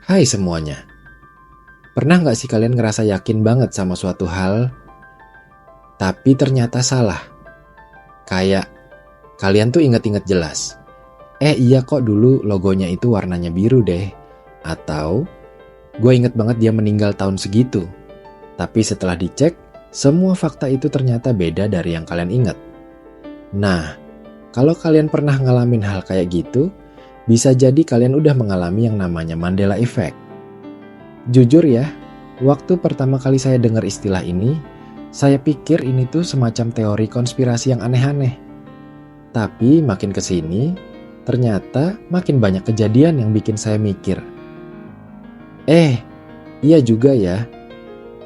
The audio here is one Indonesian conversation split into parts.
Hai semuanya, pernah nggak sih kalian ngerasa yakin banget sama suatu hal, tapi ternyata salah? Kayak kalian tuh inget-inget jelas, iya kok dulu logonya itu warnanya biru deh. Atau, gue inget banget dia meninggal tahun segitu. Tapi setelah dicek, semua fakta itu ternyata beda dari yang kalian ingat. Nah, kalau kalian pernah ngalamin hal kayak gitu, bisa jadi kalian udah mengalami yang namanya Mandela Effect. Jujur ya, waktu pertama kali saya dengar istilah ini, saya pikir ini tuh semacam teori konspirasi yang aneh-aneh. Tapi makin kesini, ternyata makin banyak kejadian yang bikin saya mikir. Iya juga ya,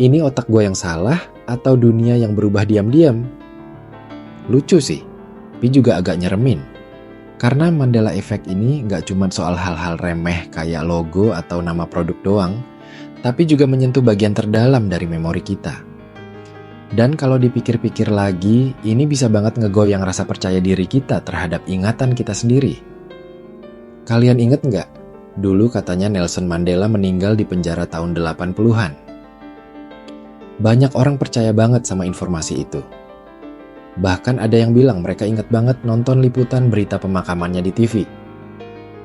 ini otak gue yang salah atau dunia yang berubah diam-diam? Lucu sih, tapi juga agak nyeremin. Karena Mandela Effect ini gak cuma soal hal-hal remeh kayak logo atau nama produk doang, tapi juga menyentuh bagian terdalam dari memori kita. Dan kalau dipikir-pikir lagi, ini bisa banget ngegoyang rasa percaya diri kita terhadap ingatan kita sendiri. Kalian inget nggak? Dulu katanya Nelson Mandela meninggal di penjara tahun 80-an. Banyak orang percaya banget sama informasi itu. Bahkan ada yang bilang mereka inget banget nonton liputan berita pemakamannya di TV.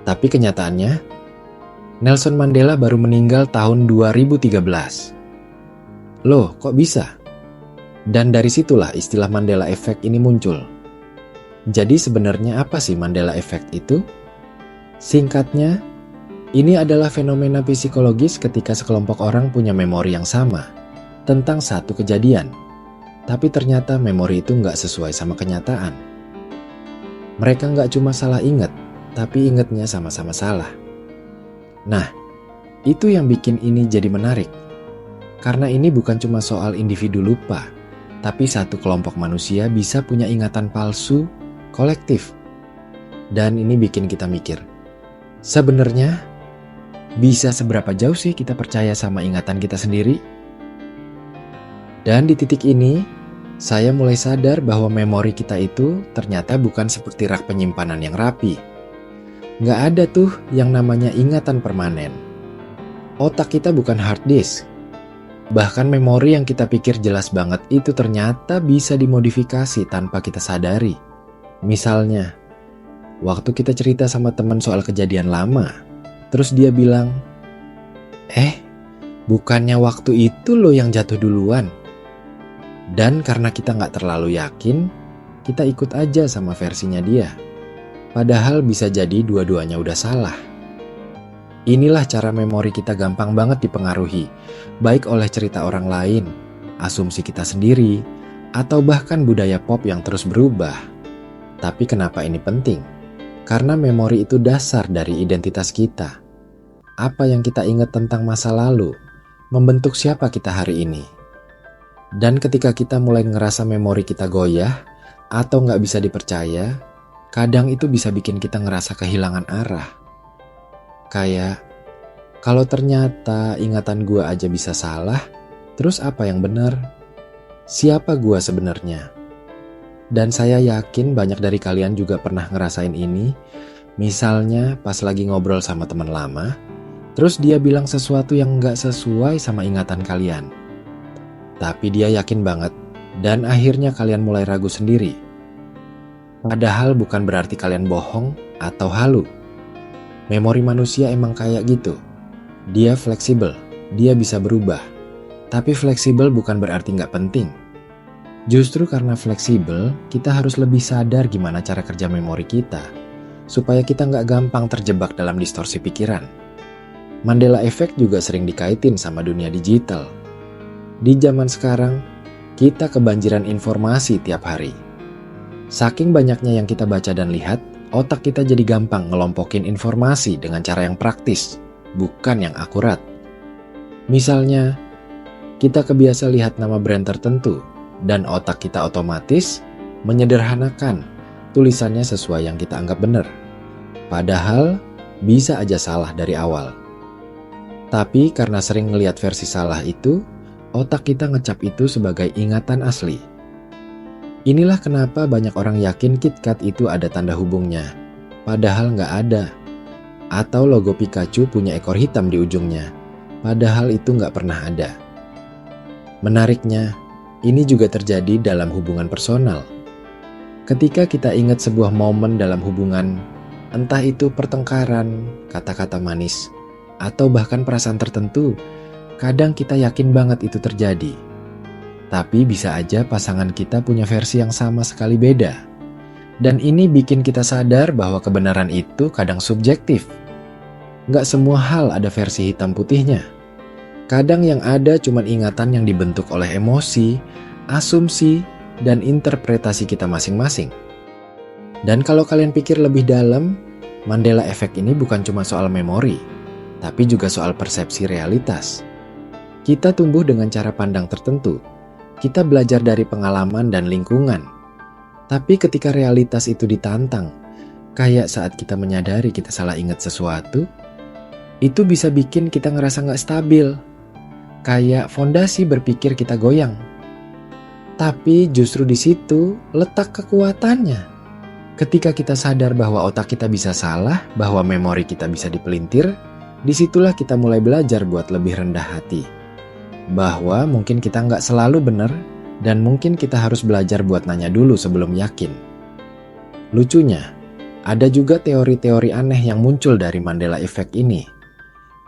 Tapi kenyataannya, Nelson Mandela baru meninggal tahun 2013. Loh, kok bisa? Dan dari situlah istilah Mandela Effect ini muncul. Jadi sebenarnya apa sih Mandela Effect itu? Singkatnya, ini adalah fenomena psikologis ketika sekelompok orang punya memori yang sama tentang satu kejadian. Tapi ternyata memori itu nggak sesuai sama kenyataan. Mereka nggak cuma salah ingat, tapi ingatnya sama-sama salah. Nah, itu yang bikin ini jadi menarik. Karena ini bukan cuma soal individu lupa, tapi satu kelompok manusia bisa punya ingatan palsu kolektif. Dan ini bikin kita mikir, sebenarnya bisa seberapa jauh sih kita percaya sama ingatan kita sendiri? Dan di titik ini, saya mulai sadar bahwa memori kita itu ternyata bukan seperti rak penyimpanan yang rapi. Nggak ada tuh yang namanya ingatan permanen. Otak kita bukan hard disk. Bahkan memori yang kita pikir jelas banget itu ternyata bisa dimodifikasi tanpa kita sadari. Misalnya, waktu kita cerita sama teman soal kejadian lama, terus dia bilang, bukannya waktu itu lo yang jatuh duluan. Dan karena kita nggak terlalu yakin, kita ikut aja sama versinya dia. Padahal bisa jadi dua-duanya udah salah. Inilah cara memori kita gampang banget dipengaruhi, baik oleh cerita orang lain, asumsi kita sendiri, atau bahkan budaya pop yang terus berubah. Tapi kenapa ini penting? Karena memori itu dasar dari identitas kita. Apa yang kita ingat tentang masa lalu, membentuk siapa kita hari ini. Dan ketika kita mulai ngerasa memori kita goyah, atau nggak bisa dipercaya, kadang itu bisa bikin kita ngerasa kehilangan arah. Kayak, kalau ternyata ingatan gue aja bisa salah, terus apa yang benar? Siapa gue sebenarnya? Dan saya yakin banyak dari kalian juga pernah ngerasain ini. Misalnya pas lagi ngobrol sama teman lama, terus dia bilang sesuatu yang nggak sesuai sama ingatan kalian. Tapi dia yakin banget, dan akhirnya kalian mulai ragu sendiri. Padahal bukan berarti kalian bohong atau halu. Memori manusia emang kayak gitu. Dia fleksibel, dia bisa berubah. Tapi fleksibel bukan berarti nggak penting. Justru karena fleksibel, kita harus lebih sadar gimana cara kerja memori kita, supaya kita nggak gampang terjebak dalam distorsi pikiran. Mandela Effect juga sering dikaitin sama dunia digital. Di zaman sekarang, kita kebanjiran informasi tiap hari. Saking banyaknya yang kita baca dan lihat, otak kita jadi gampang ngelompokin informasi dengan cara yang praktis, bukan yang akurat. Misalnya, kita kebiasa lihat nama brand tertentu, dan otak kita otomatis menyederhanakan tulisannya sesuai yang kita anggap benar. Padahal, bisa aja salah dari awal. Tapi karena sering ngelihat versi salah itu, otak kita ngecap itu sebagai ingatan asli. Inilah kenapa banyak orang yakin KitKat itu ada tanda hubungnya. Padahal nggak ada. Atau logo Pikachu punya ekor hitam di ujungnya, padahal itu nggak pernah ada. Menariknya, ini juga terjadi dalam hubungan personal. Ketika kita ingat sebuah momen dalam hubungan, entah itu pertengkaran, kata-kata manis, atau bahkan perasaan tertentu, kadang kita yakin banget itu terjadi. Tapi bisa aja pasangan kita punya versi yang sama sekali beda. Dan ini bikin kita sadar bahwa kebenaran itu kadang subjektif. Nggak semua hal ada versi hitam putihnya. Kadang yang ada cuma ingatan yang dibentuk oleh emosi, asumsi, dan interpretasi kita masing-masing. Dan kalau kalian pikir lebih dalam, Mandela Effect ini bukan cuma soal memori, tapi juga soal persepsi realitas. Kita tumbuh dengan cara pandang tertentu. Kita belajar dari pengalaman dan lingkungan. Tapi ketika realitas itu ditantang, kayak saat kita menyadari kita salah ingat sesuatu, itu bisa bikin kita ngerasa nggak stabil. Kayak fondasi berpikir kita goyang. Tapi justru di situ letak kekuatannya. Ketika kita sadar bahwa otak kita bisa salah, bahwa memori kita bisa dipelintir, disitulah kita mulai belajar buat lebih rendah hati. Bahwa mungkin kita nggak selalu benar, dan mungkin kita harus belajar buat nanya dulu sebelum yakin. Lucunya, ada juga teori-teori aneh yang muncul dari Mandela Effect ini.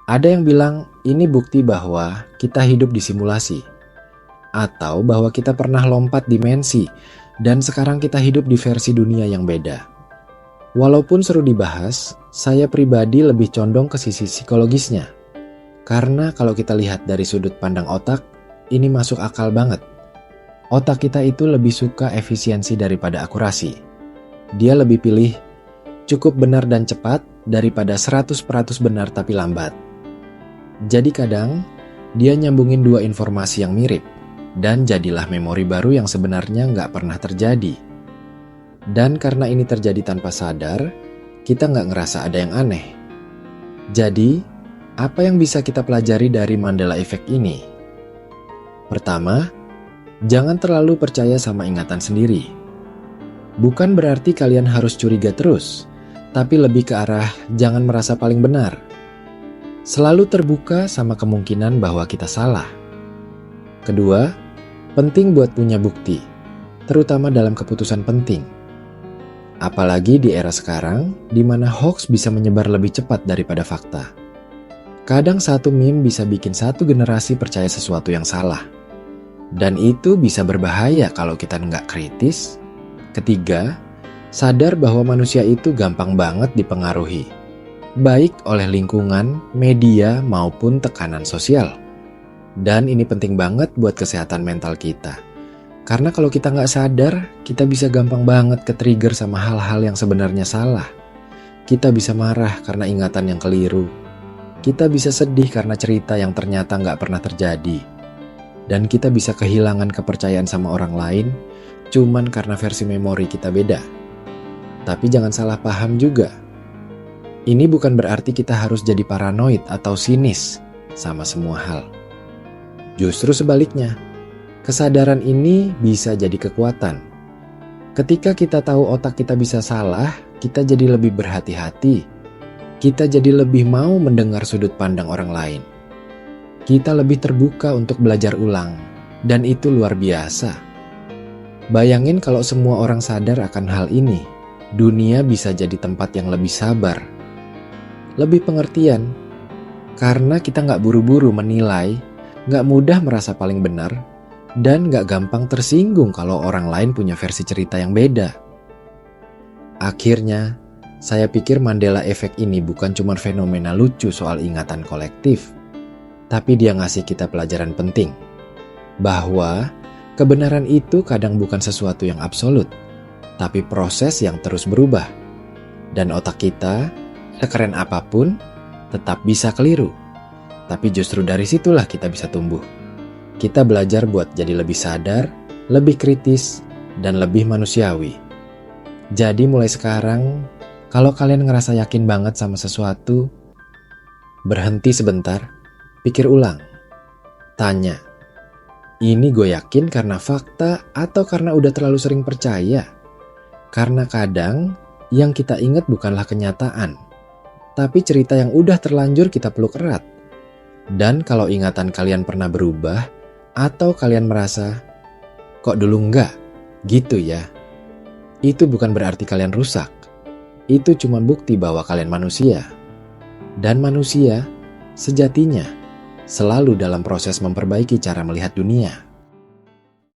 Ada yang bilang ini bukti bahwa kita hidup di simulasi, atau bahwa kita pernah lompat dimensi dan sekarang kita hidup di versi dunia yang beda. Walaupun seru dibahas, saya pribadi lebih condong ke sisi psikologisnya. Karena kalau kita lihat dari sudut pandang otak, ini masuk akal banget. Otak kita itu lebih suka efisiensi daripada akurasi. Dia lebih pilih cukup benar dan cepat daripada 100% benar tapi lambat. Jadi kadang, dia nyambungin dua informasi yang mirip, dan jadilah memori baru yang sebenarnya nggak pernah terjadi. Dan karena ini terjadi tanpa sadar, kita nggak ngerasa ada yang aneh. Jadi, apa yang bisa kita pelajari dari Mandela Effect ini? Pertama, jangan terlalu percaya sama ingatan sendiri. Bukan berarti kalian harus curiga terus, tapi lebih ke arah jangan merasa paling benar. Selalu terbuka sama kemungkinan bahwa kita salah. Kedua, penting buat punya bukti, terutama dalam keputusan penting. Apalagi di era sekarang, di mana hoax bisa menyebar lebih cepat daripada fakta. Kadang satu meme bisa bikin satu generasi percaya sesuatu yang salah. Dan itu bisa berbahaya kalau kita nggak kritis. Ketiga, sadar bahwa manusia itu gampang banget dipengaruhi, baik oleh lingkungan, media, maupun tekanan sosial. Dan ini penting banget buat kesehatan mental kita. Karena kalau kita nggak sadar, kita bisa gampang banget ke-trigger sama hal-hal yang sebenarnya salah. Kita bisa marah karena ingatan yang keliru. Kita bisa sedih karena cerita yang ternyata nggak pernah terjadi. Dan kita bisa kehilangan kepercayaan sama orang lain, cuman karena versi memori kita beda. Tapi jangan salah paham juga. Ini bukan berarti kita harus jadi paranoid atau sinis sama semua hal. Justru sebaliknya, kesadaran ini bisa jadi kekuatan. Ketika kita tahu otak kita bisa salah, kita jadi lebih berhati-hati. Kita jadi lebih mau mendengar sudut pandang orang lain. Kita lebih terbuka untuk belajar ulang, dan itu luar biasa. Bayangin kalau semua orang sadar akan hal ini, dunia bisa jadi tempat yang lebih sabar, lebih pengertian, karena kita nggak buru-buru menilai, nggak mudah merasa paling benar, dan nggak gampang tersinggung kalau orang lain punya versi cerita yang beda. Akhirnya, saya pikir Mandela Effect ini bukan cuma fenomena lucu soal ingatan kolektif, tapi dia ngasih kita pelajaran penting, bahwa kebenaran itu kadang bukan sesuatu yang absolut, tapi proses yang terus berubah. Dan otak kita, sekeren apapun, tetap bisa keliru. Tapi justru dari situlah kita bisa tumbuh. Kita belajar buat jadi lebih sadar, lebih kritis, dan lebih manusiawi. Jadi mulai sekarang, kalau kalian ngerasa yakin banget sama sesuatu, berhenti sebentar, pikir ulang. Tanya, ini gue yakin karena fakta atau karena udah terlalu sering percaya? Karena kadang yang kita ingat bukanlah kenyataan, tapi cerita yang udah terlanjur kita peluk erat. Dan kalau ingatan kalian pernah berubah, atau kalian merasa, kok dulu enggak? Gitu ya. Itu bukan berarti kalian rusak. Itu cuma bukti bahwa kalian manusia. Dan manusia, sejatinya, selalu dalam proses memperbaiki cara melihat dunia.